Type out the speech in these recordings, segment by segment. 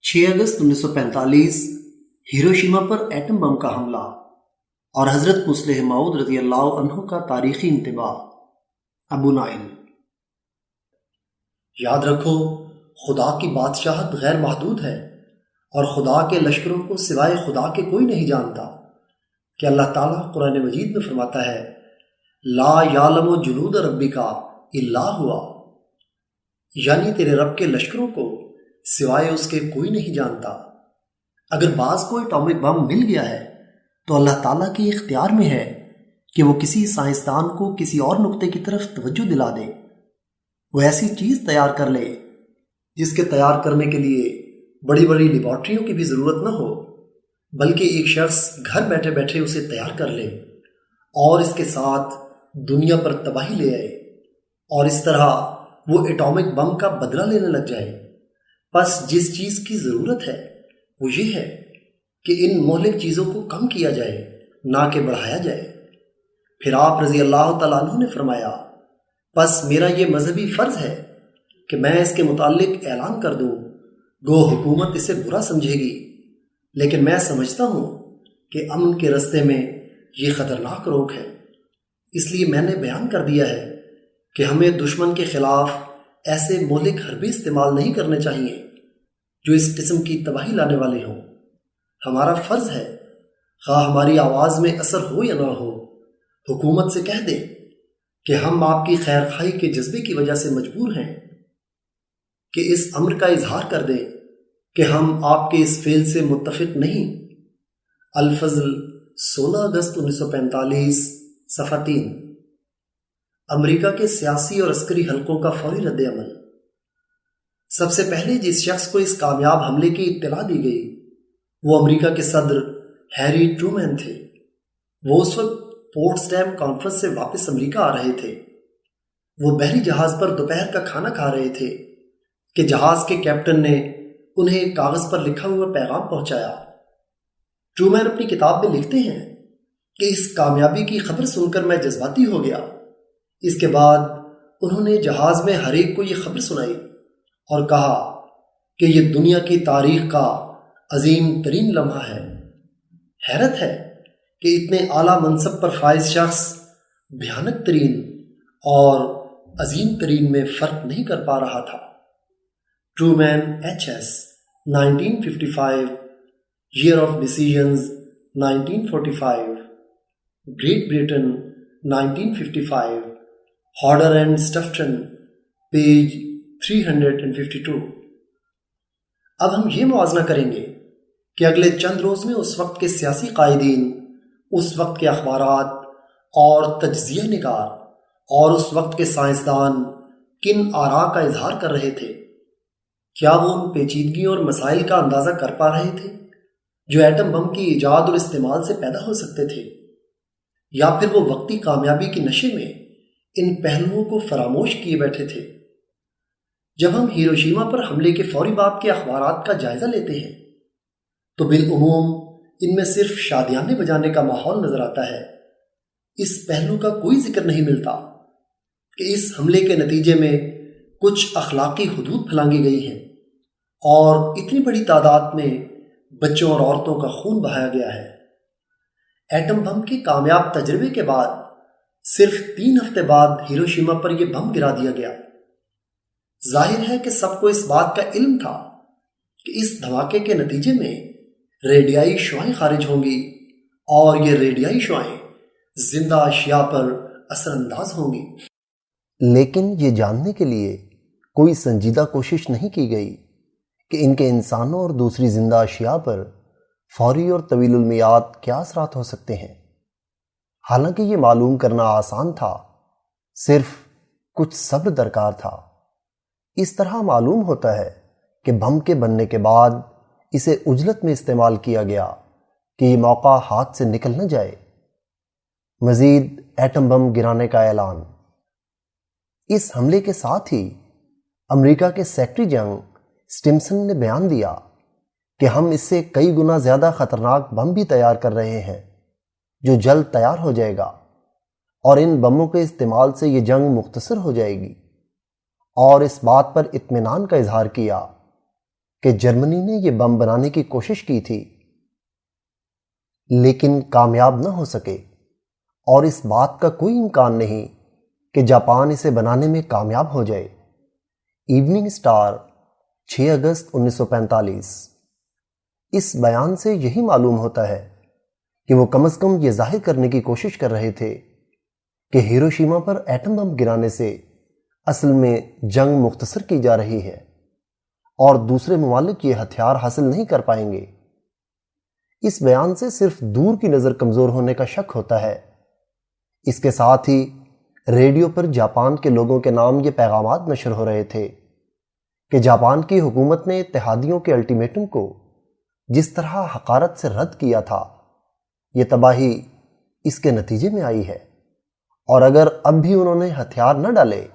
6 اگست 1945 Hiroshima پر atom bomb کا حملہ اور حضرت مسلح موعود رضی اللہ عنہ کا تاریخی انتباہ۔ ابو نائل: یاد رکھو، خدا کی بادشاہت غیر محدود ہے اور خدا کے لشکروں کو سوائے خدا کے کوئی نہیں جانتا کہ اللہ تعالیٰ قرآن مجید میں فرماتا ہے لا یعلم جنود ربک الا ہوا، یعنی تیرے رب کے لشکروں کو سوائے اس کے کوئی نہیں جانتا۔ اگر بعض کو ایٹامک بم مل گیا ہے تو اللہ تعالیٰ کے اختیار میں ہے کہ وہ کسی سائنسدان کو کسی اور نقطے کی طرف توجہ دلا دے، وہ ایسی چیز تیار کر لے جس کے تیار کرنے کے لیے بڑی بڑی لیبارٹریوں کی بھی ضرورت نہ ہو، بلکہ ایک شخص گھر بیٹھے بیٹھے اسے تیار کر لے اور اس کے ساتھ دنیا پر تباہی لے آئے، اور اس طرح وہ ایٹامک بم کا بدلہ لینے لگ جائے۔ پس جس چیز کی ضرورت ہے وہ یہ ہے کہ ان مہلک چیزوں کو کم کیا جائے، نہ کہ بڑھایا جائے۔ پھر آپ رضی اللہ تعالیٰ عنہ نے فرمایا، پس میرا یہ مذہبی فرض ہے کہ میں اس کے متعلق اعلان کر دوں، گو حکومت اسے برا سمجھے گی، لیکن میں سمجھتا ہوں کہ امن کے رستے میں یہ خطرناک روک ہے، اس لیے میں نے بیان کر دیا ہے کہ ہمیں دشمن کے خلاف ایسے مہلک حربی استعمال نہیں کرنے چاہیے جو اس قسم کی تباہی لانے والے ہوں۔ ہمارا فرض ہے، خواہ ہماری آواز میں اثر ہو یا نہ ہو، حکومت سے کہہ دیں کہ ہم آپ کی خیر خواہی کے جذبے کی وجہ سے مجبور ہیں کہ اس امر کا اظہار کر دیں کہ ہم آپ کے اس فعل سے متفق نہیں۔ الفضل 16 اگست 1945 صفحہ 3۔ امریکہ کے سیاسی اور عسکری حلقوں کا فوری رد عمل۔ سب سے پہلے جس شخص کو اس کامیاب حملے کی اطلاع دی گئی وہ امریکہ کے صدر ہیری ٹرومین تھے۔ وہ اس وقت پورٹسڈیم کانفرنس سے واپس امریکہ آ رہے تھے۔ وہ بحری جہاز پر دوپہر کا کھانا کھا رہے تھے کہ جہاز کے کیپٹن نے انہیں ایک کاغذ پر لکھا ہوا پیغام پہنچایا۔ ٹرومین اپنی کتاب میں لکھتے ہیں کہ اس کامیابی کی خبر سن کر میں جذباتی ہو گیا۔ اس کے بعد انہوں نے جہاز میں ہر ایک کو یہ خبر سنائی اور کہا کہ یہ دنیا کی تاریخ کا عظیم ترین لمحہ ہے۔ حیرت ہے کہ اتنے اعلیٰ منصب پر فائز شخص بھیانک ترین اور عظیم ترین میں فرق نہیں کر پا رہا تھا۔ Truman H S 1955 year of decisions 1945 Great Britain 1955 Hodder and Stoughton page 352۔ اب ہم یہ موازنہ کریں گے کہ اگلے چند روز میں اس وقت کے سیاسی قائدین، اس وقت کے اخبارات اور تجزیہ نگار اور اس وقت کے سائنسدان کن آراء کا اظہار کر رہے تھے۔ کیا وہ ان پیچیدگیوں اور مسائل کا اندازہ کر پا رہے تھے جو ایٹم بم کی ایجاد اور استعمال سے پیدا ہو سکتے تھے، یا پھر وہ وقتی کامیابی کے نشے میں ان پہلوؤں کو فراموش کیے بیٹھے تھے؟ جب ہم ہیروشیما پر حملے کے فوری بعد کے اخبارات کا جائزہ لیتے ہیں تو بالعموم ان میں صرف شادیانے بجانے کا ماحول نظر آتا ہے۔ اس پہلو کا کوئی ذکر نہیں ملتا کہ اس حملے کے نتیجے میں کچھ اخلاقی حدود پھلانگی گئی ہیں اور اتنی بڑی تعداد میں بچوں اور عورتوں کا خون بہایا گیا ہے۔ ایٹم بم کے کامیاب تجربے کے بعد صرف 3 ہفتے بعد ہیروشیما پر یہ بم گرا دیا گیا۔ ظاہر ہے کہ سب کو اس بات کا علم تھا کہ اس دھماکے کے نتیجے میں ریڈیائی شعاعیں خارج ہوں گی اور یہ ریڈیائی شعاعیں زندہ اشیاء پر اثر انداز ہوں گی، لیکن یہ جاننے کے لیے کوئی سنجیدہ کوشش نہیں کی گئی کہ ان کے انسانوں اور دوسری زندہ اشیاء پر فوری اور طویل المیعاد کیا اثرات ہو سکتے ہیں۔ حالانکہ یہ معلوم کرنا آسان تھا، صرف کچھ صبر درکار تھا۔ اس طرح معلوم ہوتا ہے کہ بم کے بننے کے بعد اسے عجلت میں استعمال کیا گیا کہ یہ موقع ہاتھ سے نکل نہ جائے۔ مزید ایٹم بم گرانے کا اعلان۔ اس حملے کے ساتھ ہی امریکہ کے سیکرٹری جنگ سٹمسن نے بیان دیا کہ ہم اس سے کئی گنا زیادہ خطرناک بم بھی تیار کر رہے ہیں جو جلد تیار ہو جائے گا، اور ان بموں کے استعمال سے یہ جنگ مختصر ہو جائے گی، اور اس بات پر اطمینان کا اظہار کیا کہ جرمنی نے یہ بم بنانے کی کوشش کی تھی لیکن کامیاب نہ ہو سکے، اور اس بات کا کوئی امکان نہیں کہ جاپان اسے بنانے میں کامیاب ہو جائے۔ ایوننگ سٹار، 6 اگست 1945۔ اس بیان سے یہی معلوم ہوتا ہے کہ وہ کم از کم یہ ظاہر کرنے کی کوشش کر رہے تھے کہ ہیروشیما پر ایٹم بم گرانے سے اصل میں جنگ مختصر کی جا رہی ہے اور دوسرے ممالک یہ ہتھیار حاصل نہیں کر پائیں گے۔ اس بیان سے صرف دور کی نظر کمزور ہونے کا شک ہوتا ہے۔ اس کے ساتھ ہی ریڈیو پر جاپان کے لوگوں کے نام یہ پیغامات نشر ہو رہے تھے کہ جاپان کی حکومت نے اتحادیوں کے الٹیمیٹم کو جس طرح حقارت سے رد کیا تھا، یہ تباہی اس کے نتیجے میں آئی ہے، اور اگر اب بھی انہوں نے ہتھیار نہ ڈالے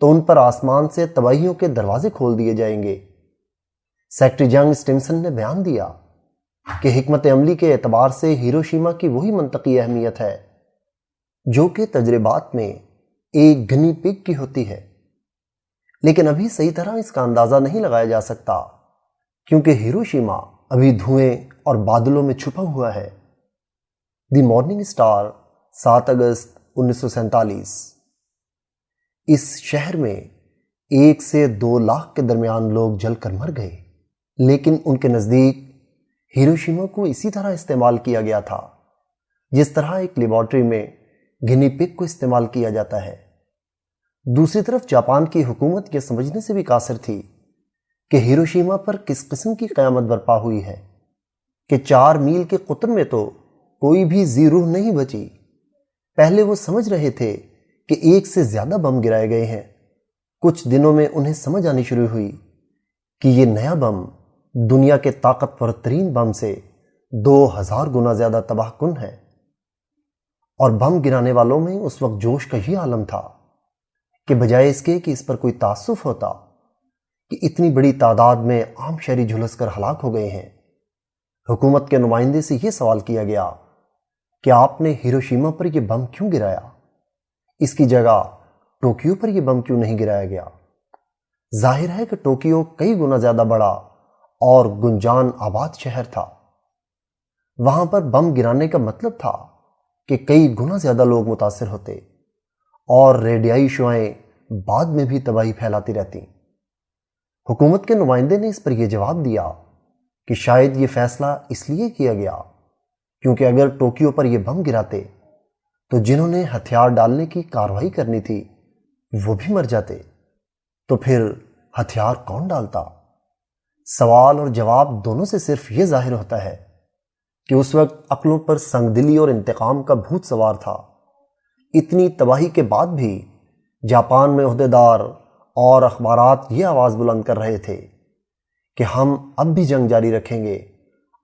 تو ان پر آسمان سے تباہیوں کے دروازے کھول دیے جائیں گے۔ سیکرٹری جنگ اسٹمسن نے بیان دیا کہ حکمت عملی کے اعتبار سے ہیروشیما کی وہی منطقی اہمیت ہے جو کہ تجربات میں ایک گنی پگ کی ہوتی ہے، لیکن ابھی صحیح طرح اس کا اندازہ نہیں لگایا جا سکتا کیونکہ ہیروشیما ابھی دھوئیں اور بادلوں میں چھپا ہوا ہے۔ دی مارننگ سٹار، 7 اگست 1947۔ اس شہر میں 1 سے 2 لاکھ کے درمیان لوگ جل کر مر گئے، لیکن ان کے نزدیک ہیروشیما کو اسی طرح استعمال کیا گیا تھا جس طرح ایک لیبارٹری میں گنی پگ کو استعمال کیا جاتا ہے۔ دوسری طرف جاپان کی حکومت یہ سمجھنے سے بھی قاصر تھی کہ ہیروشیما پر کس قسم کی قیامت برپا ہوئی ہے کہ 4 میل کے قطر میں تو کوئی بھی ذی روح نہیں بچی۔ پہلے وہ سمجھ رہے تھے کہ 1 سے زیادہ بم گرائے گئے ہیں۔ کچھ دنوں میں انہیں سمجھ آنی شروع ہوئی کہ یہ نیا بم دنیا کے طاقتور ترین بم سے 2000 گنا زیادہ تباہ کن ہے، اور بم گرانے والوں میں اس وقت جوش کا یہ عالم تھا کہ بجائے اس کے کہ اس پر کوئی تعصف ہوتا کہ اتنی بڑی تعداد میں عام شہری جھلس کر ہلاک ہو گئے ہیں، حکومت کے نمائندے سے یہ سوال کیا گیا کہ آپ نے ہیروشیما پر یہ بم کیوں گرایا؟ اس کی جگہ ٹوکیو پر یہ بم کیوں نہیں گرایا گیا؟ ظاہر ہے کہ ٹوکیو کئی گنا زیادہ بڑا اور گنجان آباد شہر تھا۔ وہاں پر بم گرانے کا مطلب تھا کہ کئی گنا زیادہ لوگ متاثر ہوتے اور ریڈیائی شعاعیں بعد میں بھی تباہی پھیلاتی رہتی۔ حکومت کے نمائندے نے اس پر یہ جواب دیا کہ شاید یہ فیصلہ اس لیے کیا گیا کیونکہ اگر ٹوکیو پر یہ بم گراتے تو جنہوں نے ہتھیار ڈالنے کی کارروائی کرنی تھی وہ بھی مر جاتے، تو پھر ہتھیار کون ڈالتا؟ سوال اور جواب دونوں سے صرف یہ ظاہر ہوتا ہے کہ اس وقت عقلوں پر سنگ دلی اور انتقام کا بھوت سوار تھا۔ اتنی تباہی کے بعد بھی جاپان میں عہدیدار اور اخبارات یہ آواز بلند کر رہے تھے کہ ہم اب بھی جنگ جاری رکھیں گے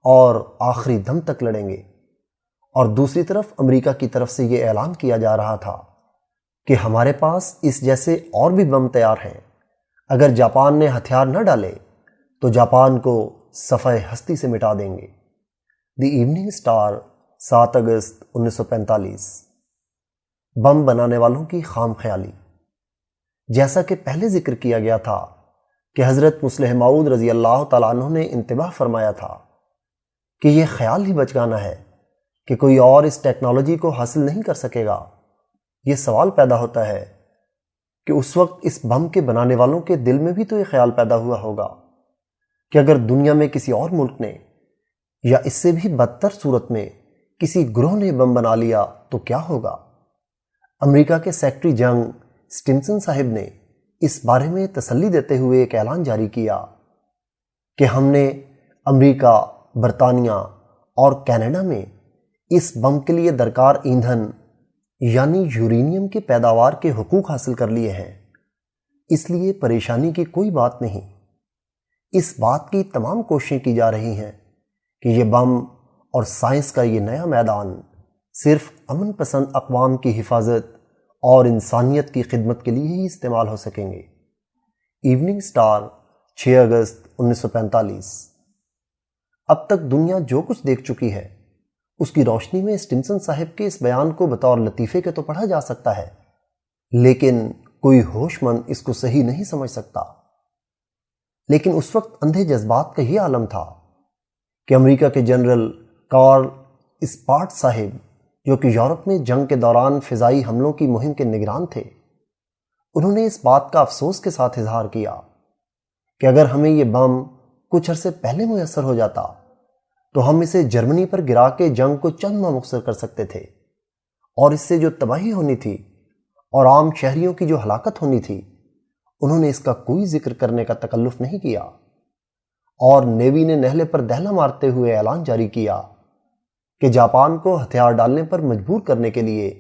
اور آخری دم تک لڑیں گے، اور دوسری طرف امریکہ کی طرف سے یہ اعلان کیا جا رہا تھا کہ ہمارے پاس اس جیسے اور بھی بم تیار ہیں، اگر جاپان نے ہتھیار نہ ڈالے تو جاپان کو صفحہ ہستی سے مٹا دیں گے۔ دی ایوننگ سٹار، 7 اگست 1945۔ بم بنانے والوں کی خام خیالی۔ جیسا کہ پہلے ذکر کیا گیا تھا کہ حضرت مصلح موعود رضی اللہ تعالیٰ عنہ نے انتباہ فرمایا تھا کہ یہ خیال ہی بچگانا ہے کہ کوئی اور اس ٹیکنالوجی کو حاصل نہیں کر سکے گا۔ یہ سوال پیدا ہوتا ہے کہ اس وقت اس بم کے بنانے والوں کے دل میں بھی تو یہ خیال پیدا ہوا ہوگا کہ اگر دنیا میں کسی اور ملک نے یا اس سے بھی بدتر صورت میں کسی گروہ نے بم بنا لیا تو کیا ہوگا؟ امریکہ کے سیکرٹری جنگ اسٹمسن صاحب نے اس بارے میں تسلی دیتے ہوئے ایک اعلان جاری کیا کہ ہم نے امریکہ، برطانیہ اور کینیڈا میں اس بم کے لیے درکار ایندھن یعنی یورینیم کی پیداوار کے حقوق حاصل کر لیے ہیں، اس لیے پریشانی کی کوئی بات نہیں۔ اس بات کی تمام کوششیں کی جا رہی ہیں کہ یہ بم اور سائنس کا یہ نیا میدان صرف امن پسند اقوام کی حفاظت اور انسانیت کی خدمت کے لیے ہی استعمال ہو سکیں گے۔ ایوننگ سٹار، 6 اگست 1945۔ اب تک دنیا جو کچھ دیکھ چکی ہے اس کی روشنی میں اسٹمسن صاحب کے اس بیان کو بطور لطیفے کے تو پڑھا جا سکتا ہے، لیکن کوئی ہوش مند اس کو صحیح نہیں سمجھ سکتا۔ لیکن اس وقت اندھے جذبات کا یہ عالم تھا کہ امریکہ کے جنرل کارل اسپاٹ صاحب، جو کہ یورپ میں جنگ کے دوران فضائی حملوں کی مہم کے نگران تھے، انہوں نے اس بات کا افسوس کے ساتھ اظہار کیا کہ اگر ہمیں یہ بم کچھ عرصے پہلے میسر ہو جاتا تو ہم اسے جرمنی پر گرا کے جنگ کو چند ماہ مختصر کر سکتے تھے، اور اس سے جو تباہی ہونی تھی اور عام شہریوں کی جو ہلاکت ہونی تھی، انہوں نے اس کا کوئی ذکر کرنے کا تکلف نہیں کیا، اور نیوی نے نہلے پر دہلا مارتے ہوئے اعلان جاری کیا کہ جاپان کو ہتھیار ڈالنے پر مجبور کرنے کے لیے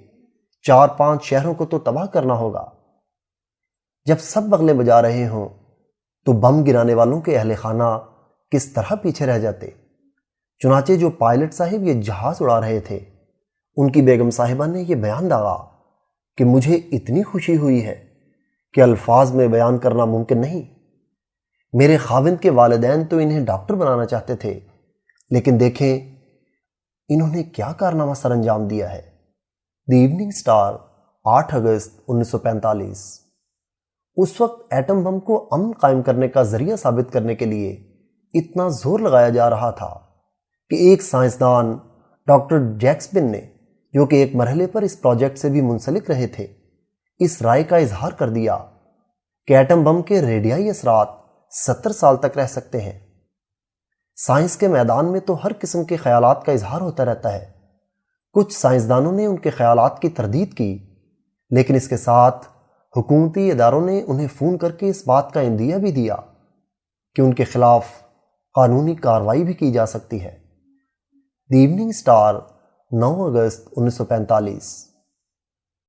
4-5 شہروں کو تو تباہ کرنا ہوگا۔ جب سب بغلے بجا رہے ہوں تو بم گرانے والوں کے اہل خانہ کس طرح پیچھے رہ جاتے؟ چنانچہ جو پائلٹ صاحب یہ جہاز اڑا رہے تھے، ان کی بیگم صاحبہ نے یہ بیان داغا کہ مجھے اتنی خوشی ہوئی ہے کہ الفاظ میں بیان کرنا ممکن نہیں۔ میرے خاوند کے والدین تو انہیں ڈاکٹر بنانا چاہتے تھے، لیکن دیکھیں انہوں نے کیا کارنامہ سر انجام دیا ہے۔ دی ایوننگ سٹار، 8 اگست 1945۔ اس وقت ایٹم بم کو امن قائم کرنے کا ذریعہ ثابت کرنے کے لیے اتنا زور لگایا جا رہا تھا کہ ایک سائنسدان ڈاکٹر جیکسبن نے، جو کہ ایک مرحلے پر اس پروجیکٹ سے بھی منسلک رہے تھے، اس رائے کا اظہار کر دیا کہ ایٹم بم کے ریڈیائی اثرات 70 سال تک رہ سکتے ہیں۔ سائنس کے میدان میں تو ہر قسم کے خیالات کا اظہار ہوتا رہتا ہے۔ کچھ سائنسدانوں نے ان کے خیالات کی تردید کی، لیکن اس کے ساتھ حکومتی اداروں نے انہیں فون کر کے اس بات کا اندیہ بھی دیا کہ ان کے خلاف قانونی کارروائی بھی کی جا سکتی ہے۔ The evening star, 9 August 1945۔